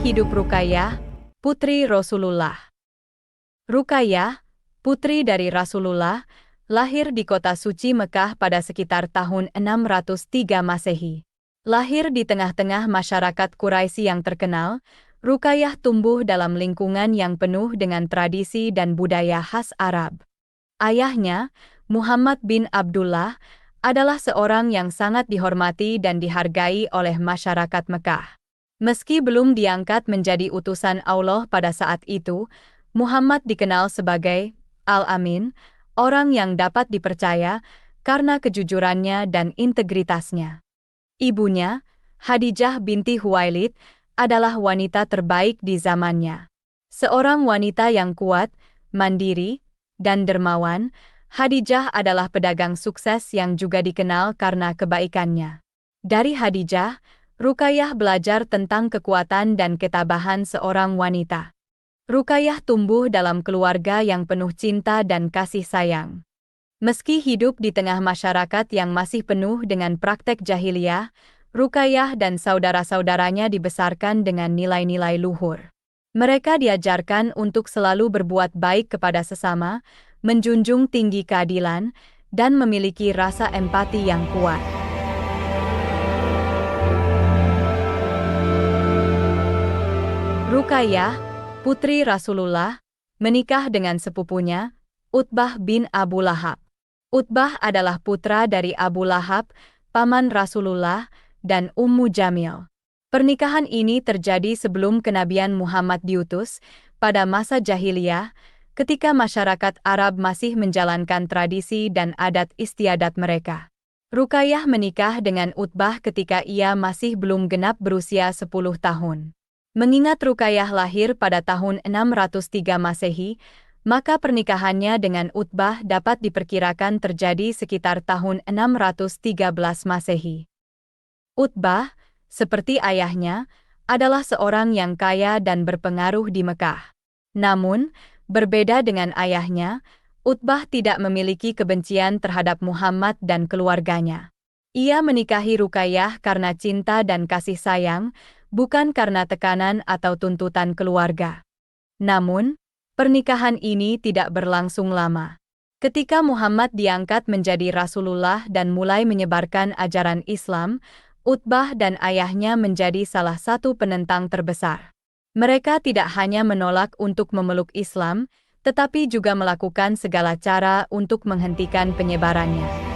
hidup Ruqayyah, putri Rasulullah. Ruqayyah, putri dari Rasulullah, lahir di kota suci Mekah pada sekitar tahun 603 Masehi. Lahir di tengah-tengah masyarakat Quraisy yang terkenal, Ruqayyah tumbuh dalam lingkungan yang penuh dengan tradisi dan budaya khas Arab. Ayahnya, Muhammad bin Abdullah, adalah seorang yang sangat dihormati dan dihargai oleh masyarakat Mekah. Meski belum diangkat menjadi utusan Allah pada saat itu, Muhammad dikenal sebagai Al-Amin, orang yang dapat dipercaya karena kejujurannya dan integritasnya. Ibunya, Khadijah binti Khuwailid, adalah wanita terbaik di zamannya. Seorang wanita yang kuat, mandiri, dan dermawan, Khadijah adalah pedagang sukses yang juga dikenal karena kebaikannya. Dari Khadijah, Ruqayyah belajar tentang kekuatan dan ketabahan seorang wanita. Ruqayyah tumbuh dalam keluarga yang penuh cinta dan kasih sayang. Meski hidup di tengah masyarakat yang masih penuh dengan praktek jahiliyah, Ruqayyah dan saudara-saudaranya dibesarkan dengan nilai-nilai luhur. Mereka diajarkan untuk selalu berbuat baik kepada sesama, menjunjung tinggi keadilan, dan memiliki rasa empati yang kuat. Ruqayyah, putri Rasulullah, menikah dengan sepupunya, Utbah bin Abu Lahab. Utbah adalah putra dari Abu Lahab, paman Rasulullah, dan Ummu Jamil. Pernikahan ini terjadi sebelum kenabian Muhammad diutus, pada masa jahiliyah, ketika masyarakat Arab masih menjalankan tradisi dan adat istiadat mereka. Ruqayyah menikah dengan Utbah ketika ia masih belum genap berusia 10 tahun. Mengingat Ruqayyah lahir pada tahun 603 Masehi, maka pernikahannya dengan Utbah dapat diperkirakan terjadi sekitar tahun 613 Masehi. Utbah, seperti ayahnya, adalah seorang yang kaya dan berpengaruh di Mekah. Namun, berbeda dengan ayahnya, Utbah tidak memiliki kebencian terhadap Muhammad dan keluarganya. Ia menikahi Ruqayyah karena cinta dan kasih sayang, bukan karena tekanan atau tuntutan keluarga. Namun, pernikahan ini tidak berlangsung lama. Ketika Muhammad diangkat menjadi Rasulullah dan mulai menyebarkan ajaran Islam, Utbah dan ayahnya menjadi salah satu penentang terbesar. Mereka tidak hanya menolak untuk memeluk Islam, tetapi juga melakukan segala cara untuk menghentikan penyebarannya.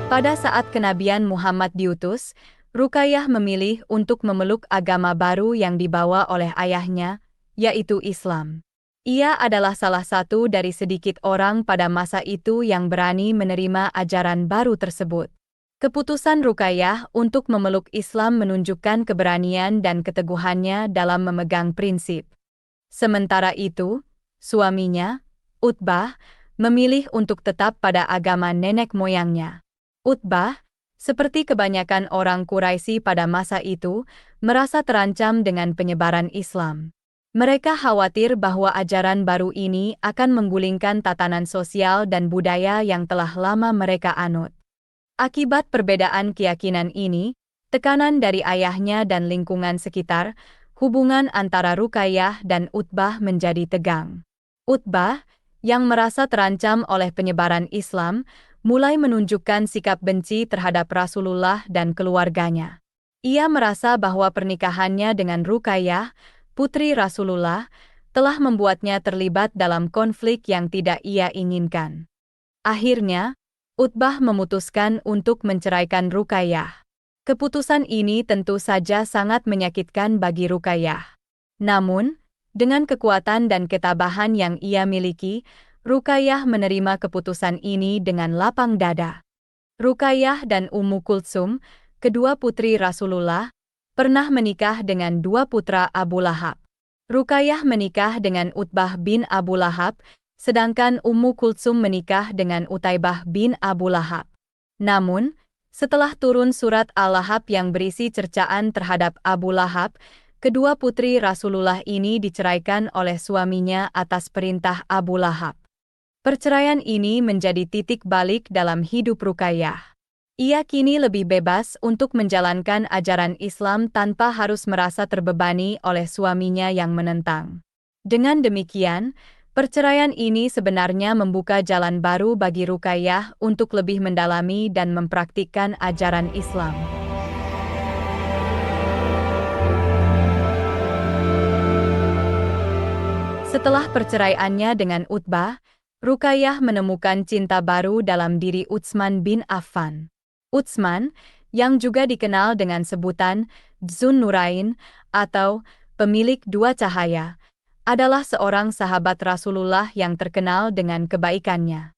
Pada saat kenabian Muhammad diutus, Ruqayyah memilih untuk memeluk agama baru yang dibawa oleh ayahnya, yaitu Islam. Ia adalah salah satu dari sedikit orang pada masa itu yang berani menerima ajaran baru tersebut. Keputusan Ruqayyah untuk memeluk Islam menunjukkan keberanian dan keteguhannya dalam memegang prinsip. Sementara itu, suaminya, Utbah, memilih untuk tetap pada agama nenek moyangnya. Utbah, seperti kebanyakan orang Quraisy pada masa itu, merasa terancam dengan penyebaran Islam. Mereka khawatir bahwa ajaran baru ini akan menggulingkan tatanan sosial dan budaya yang telah lama mereka anut. Akibat perbedaan keyakinan ini, tekanan dari ayahnya dan lingkungan sekitar, hubungan antara Ruqayyah dan Utbah menjadi tegang. Utbah, yang merasa terancam oleh penyebaran Islam, mulai menunjukkan sikap benci terhadap Rasulullah dan keluarganya. Ia merasa bahwa pernikahannya dengan Ruqayyah, putri Rasulullah, telah membuatnya terlibat dalam konflik yang tidak ia inginkan. Akhirnya, Utbah memutuskan untuk menceraikan Ruqayyah. Keputusan ini tentu saja sangat menyakitkan bagi Ruqayyah. Namun, dengan kekuatan dan ketabahan yang ia miliki, Ruqayyah menerima keputusan ini dengan lapang dada. Ruqayyah dan Ummu Kultsum, kedua putri Rasulullah, pernah menikah dengan dua putra Abu Lahab. Ruqayyah menikah dengan Utbah bin Abu Lahab, sedangkan Ummu Kultsum menikah dengan Utaibah bin Abu Lahab. Namun, setelah turun surat Al-Lahab yang berisi cercaan terhadap Abu Lahab, kedua putri Rasulullah ini diceraikan oleh suaminya atas perintah Abu Lahab. Perceraian ini menjadi titik balik dalam hidup Ruqayyah. Ia kini lebih bebas untuk menjalankan ajaran Islam tanpa harus merasa terbebani oleh suaminya yang menentang. Dengan demikian, perceraian ini sebenarnya membuka jalan baru bagi Ruqayyah untuk lebih mendalami dan mempraktikkan ajaran Islam. Setelah perceraiannya dengan Utbah, Ruqayyah menemukan cinta baru dalam diri Utsman bin Affan. Utsman, yang juga dikenal dengan sebutan Dzun Nurain atau pemilik dua cahaya, adalah seorang sahabat Rasulullah yang terkenal dengan kebaikannya.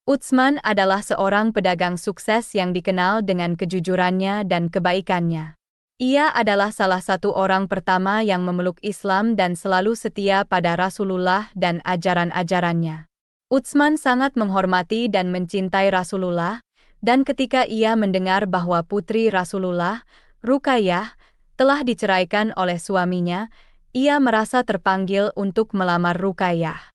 Utsman adalah seorang pedagang sukses yang dikenal dengan kejujurannya dan kebaikannya. Ia adalah salah satu orang pertama yang memeluk Islam dan selalu setia pada Rasulullah dan ajaran-ajarannya. Utsman sangat menghormati dan mencintai Rasulullah, dan ketika ia mendengar bahwa putri Rasulullah, Ruqayyah, telah diceraikan oleh suaminya, ia merasa terpanggil untuk melamar Ruqayyah.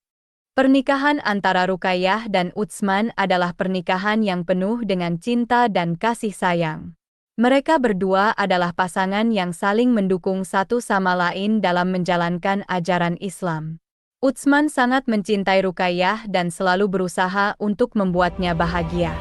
Pernikahan antara Ruqayyah dan Utsman adalah pernikahan yang penuh dengan cinta dan kasih sayang. Mereka berdua adalah pasangan yang saling mendukung satu sama lain dalam menjalankan ajaran Islam. Utsman sangat mencintai Ruqayyah dan selalu berusaha untuk membuatnya bahagia.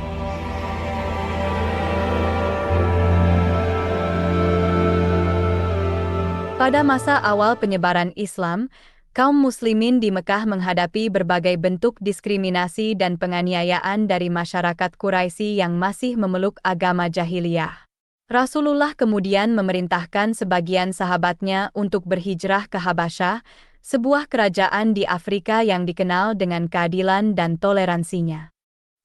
Pada masa awal penyebaran Islam, kaum muslimin di Mekah menghadapi berbagai bentuk diskriminasi dan penganiayaan dari masyarakat Quraisy yang masih memeluk agama jahiliyah. Rasulullah kemudian memerintahkan sebagian sahabatnya untuk berhijrah ke Habasyah, sebuah kerajaan di Afrika yang dikenal dengan keadilan dan toleransinya.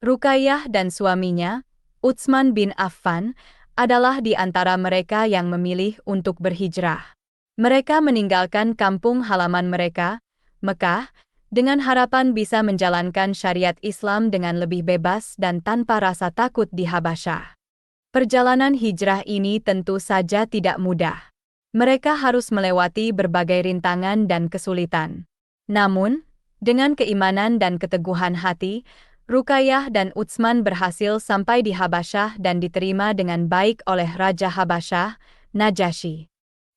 Ruqayyah dan suaminya, Utsman bin Affan, adalah di antara mereka yang memilih untuk berhijrah. Mereka meninggalkan kampung halaman mereka, Mekah, dengan harapan bisa menjalankan syariat Islam dengan lebih bebas dan tanpa rasa takut di Habasyah. Perjalanan hijrah ini tentu saja tidak mudah. Mereka harus melewati berbagai rintangan dan kesulitan. Namun, dengan keimanan dan keteguhan hati, Ruqayyah dan Utsman berhasil sampai di Habasyah dan diterima dengan baik oleh Raja Habasyah, Najasyi.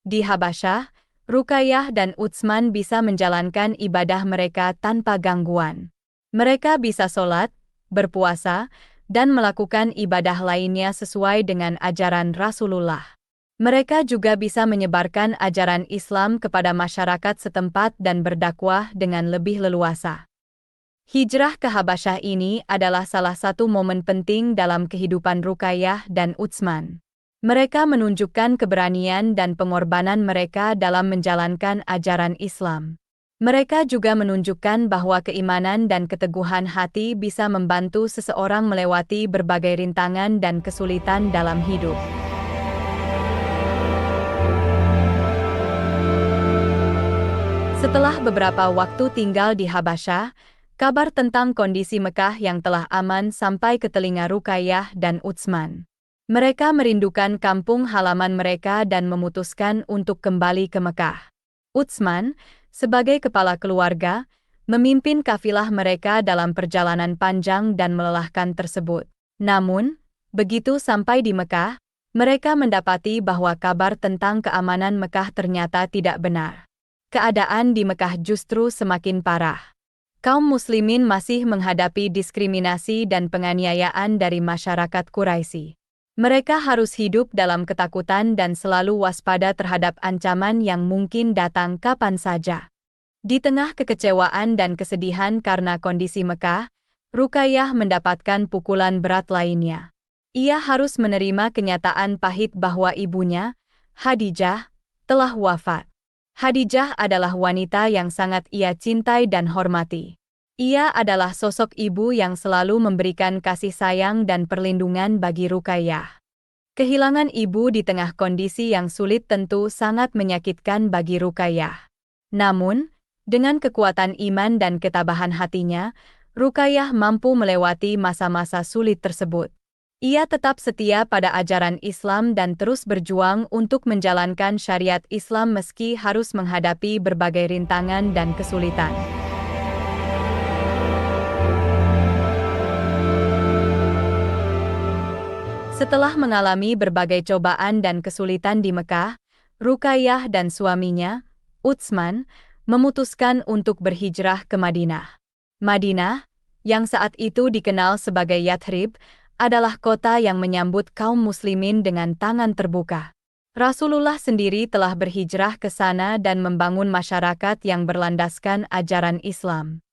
Di Habasyah, Ruqayyah dan Utsman bisa menjalankan ibadah mereka tanpa gangguan. Mereka bisa sholat, berpuasa, dan melakukan ibadah lainnya sesuai dengan ajaran Rasulullah. Mereka juga bisa menyebarkan ajaran Islam kepada masyarakat setempat dan berdakwah dengan lebih leluasa. Hijrah ke Habasyah ini adalah salah satu momen penting dalam kehidupan Ruqayyah dan Utsman. Mereka menunjukkan keberanian dan pengorbanan mereka dalam menjalankan ajaran Islam. Mereka juga menunjukkan bahwa keimanan dan keteguhan hati bisa membantu seseorang melewati berbagai rintangan dan kesulitan dalam hidup. Setelah beberapa waktu tinggal di Habasyah, kabar tentang kondisi Mekah yang telah aman sampai ke telinga Ruqayyah dan Utsman. Mereka merindukan kampung halaman mereka dan memutuskan untuk kembali ke Mekah. Utsman, sebagai kepala keluarga, memimpin kafilah mereka dalam perjalanan panjang dan melelahkan tersebut. Namun, begitu sampai di Mekah, mereka mendapati bahwa kabar tentang keamanan Mekah ternyata tidak benar. Keadaan di Mekah justru semakin parah. Kaum muslimin masih menghadapi diskriminasi dan penganiayaan dari masyarakat Quraisy. Mereka harus hidup dalam ketakutan dan selalu waspada terhadap ancaman yang mungkin datang kapan saja. Di tengah kekecewaan dan kesedihan karena kondisi Mekah, Ruqayyah mendapatkan pukulan berat lainnya. Ia harus menerima kenyataan pahit bahwa ibunya, Khadijah, telah wafat. Khadijah adalah wanita yang sangat ia cintai dan hormati. Ia adalah sosok ibu yang selalu memberikan kasih sayang dan perlindungan bagi Ruqayyah. Kehilangan ibu di tengah kondisi yang sulit tentu sangat menyakitkan bagi Ruqayyah. Namun, dengan kekuatan iman dan ketabahan hatinya, Ruqayyah mampu melewati masa-masa sulit tersebut. Ia tetap setia pada ajaran Islam dan terus berjuang untuk menjalankan syariat Islam meski harus menghadapi berbagai rintangan dan kesulitan. Setelah mengalami berbagai cobaan dan kesulitan di Mekah, Ruqayyah dan suaminya, Utsman, memutuskan untuk berhijrah ke Madinah. Madinah, yang saat itu dikenal sebagai Yathrib, adalah kota yang menyambut kaum muslimin dengan tangan terbuka. Rasulullah sendiri telah berhijrah ke sana dan membangun masyarakat yang berlandaskan ajaran Islam.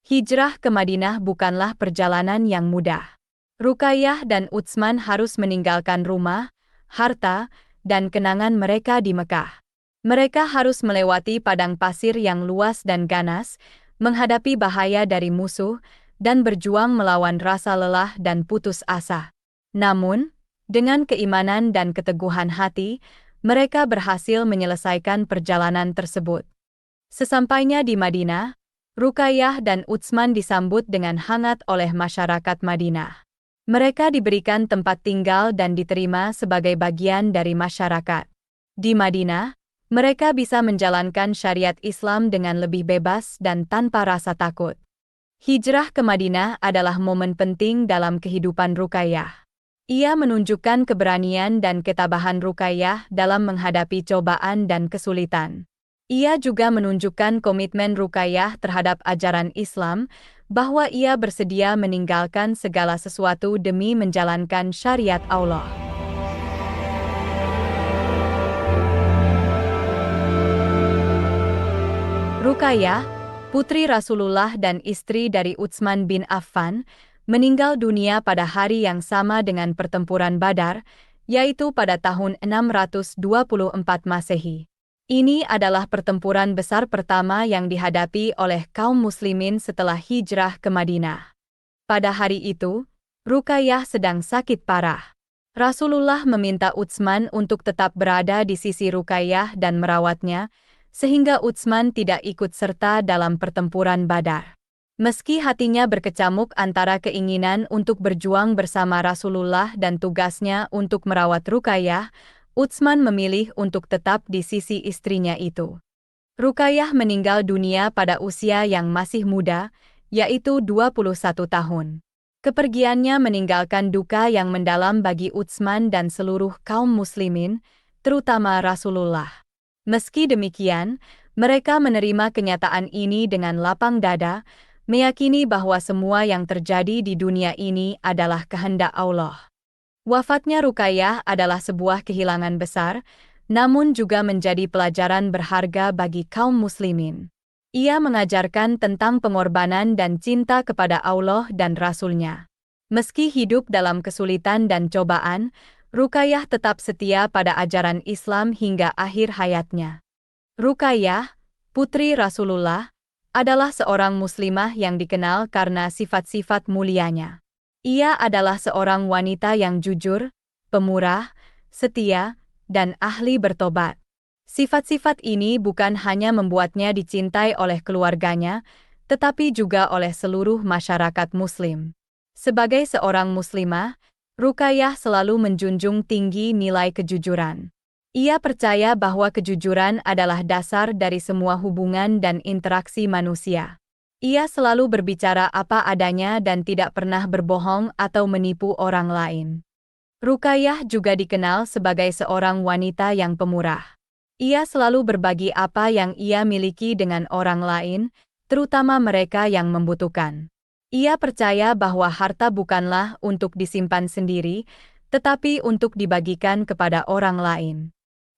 Hijrah ke Madinah bukanlah perjalanan yang mudah. Ruqayyah dan Utsman harus meninggalkan rumah, harta, dan kenangan mereka di Mekah. Mereka harus melewati padang pasir yang luas dan ganas, menghadapi bahaya dari musuh, dan berjuang melawan rasa lelah dan putus asa. Namun, dengan keimanan dan keteguhan hati, mereka berhasil menyelesaikan perjalanan tersebut. Sesampainya di Madinah, Ruqayyah dan Utsman disambut dengan hangat oleh masyarakat Madinah. Mereka diberikan tempat tinggal dan diterima sebagai bagian dari masyarakat. Di Madinah, mereka bisa menjalankan syariat Islam dengan lebih bebas dan tanpa rasa takut. Hijrah ke Madinah adalah momen penting dalam kehidupan Ruqayyah. Ia menunjukkan keberanian dan ketabahan Ruqayyah dalam menghadapi cobaan dan kesulitan. Ia juga menunjukkan komitmen Ruqayyah terhadap ajaran Islam, bahwa ia bersedia meninggalkan segala sesuatu demi menjalankan syariat Allah. Ruqayyah, putri Rasulullah dan istri dari Utsman bin Affan, meninggal dunia pada hari yang sama dengan pertempuran Badar, yaitu pada tahun 624 Masehi. Ini adalah pertempuran besar pertama yang dihadapi oleh kaum muslimin setelah hijrah ke Madinah. Pada hari itu, Ruqayyah sedang sakit parah. Rasulullah meminta Utsman untuk tetap berada di sisi Ruqayyah dan merawatnya, sehingga Utsman tidak ikut serta dalam pertempuran Badar. Meski hatinya berkecamuk antara keinginan untuk berjuang bersama Rasulullah dan tugasnya untuk merawat Ruqayyah, Utsman memilih untuk tetap di sisi istrinya itu. Ruqayyah meninggal dunia pada usia yang masih muda, yaitu 21 tahun. Kepergiannya meninggalkan duka yang mendalam bagi Utsman dan seluruh kaum muslimin, terutama Rasulullah. Meski demikian, mereka menerima kenyataan ini dengan lapang dada, meyakini bahwa semua yang terjadi di dunia ini adalah kehendak Allah. Wafatnya Ruqayyah adalah sebuah kehilangan besar, namun juga menjadi pelajaran berharga bagi kaum muslimin. Ia mengajarkan tentang pengorbanan dan cinta kepada Allah dan Rasul-Nya. Meski hidup dalam kesulitan dan cobaan, Ruqayyah tetap setia pada ajaran Islam hingga akhir hayatnya. Ruqayyah, putri Rasulullah, adalah seorang muslimah yang dikenal karena sifat-sifat mulianya. Ia adalah seorang wanita yang jujur, pemurah, setia, dan ahli bertobat. Sifat-sifat ini bukan hanya membuatnya dicintai oleh keluarganya, tetapi juga oleh seluruh masyarakat Muslim. Sebagai seorang muslimah, Ruqayyah selalu menjunjung tinggi nilai kejujuran. Ia percaya bahwa kejujuran adalah dasar dari semua hubungan dan interaksi manusia. Ia selalu berbicara apa adanya dan tidak pernah berbohong atau menipu orang lain. Ruqayyah juga dikenal sebagai seorang wanita yang pemurah. Ia selalu berbagi apa yang ia miliki dengan orang lain, terutama mereka yang membutuhkan. Ia percaya bahwa harta bukanlah untuk disimpan sendiri, tetapi untuk dibagikan kepada orang lain.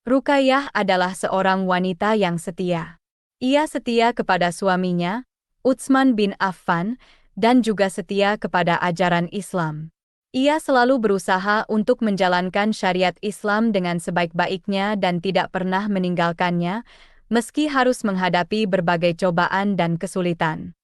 Ruqayyah adalah seorang wanita yang setia. Ia setia kepada suaminya, Utsman bin Affan, dan juga setia kepada ajaran Islam. Ia selalu berusaha untuk menjalankan syariat Islam dengan sebaik-baiknya dan tidak pernah meninggalkannya, meski harus menghadapi berbagai cobaan dan kesulitan.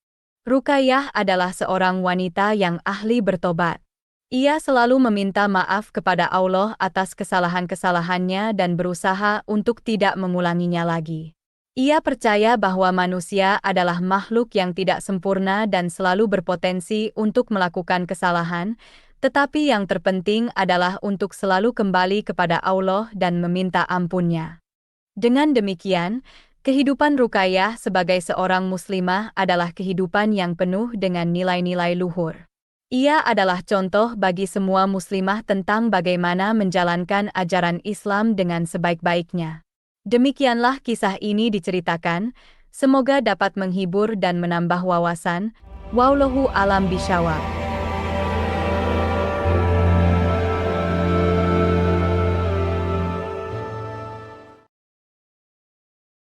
Ruqayyah adalah seorang wanita yang ahli bertobat. Ia selalu meminta maaf kepada Allah atas kesalahan-kesalahannya dan berusaha untuk tidak mengulanginya lagi. Ia percaya bahwa manusia adalah makhluk yang tidak sempurna dan selalu berpotensi untuk melakukan kesalahan, tetapi yang terpenting adalah untuk selalu kembali kepada Allah dan meminta ampun-Nya. Dengan demikian, kehidupan Ruqayyah sebagai seorang muslimah adalah kehidupan yang penuh dengan nilai-nilai luhur. Ia adalah contoh bagi semua muslimah tentang bagaimana menjalankan ajaran Islam dengan sebaik-baiknya. Demikianlah kisah ini diceritakan, semoga dapat menghibur dan menambah wawasan. Wallahu alam bishawab.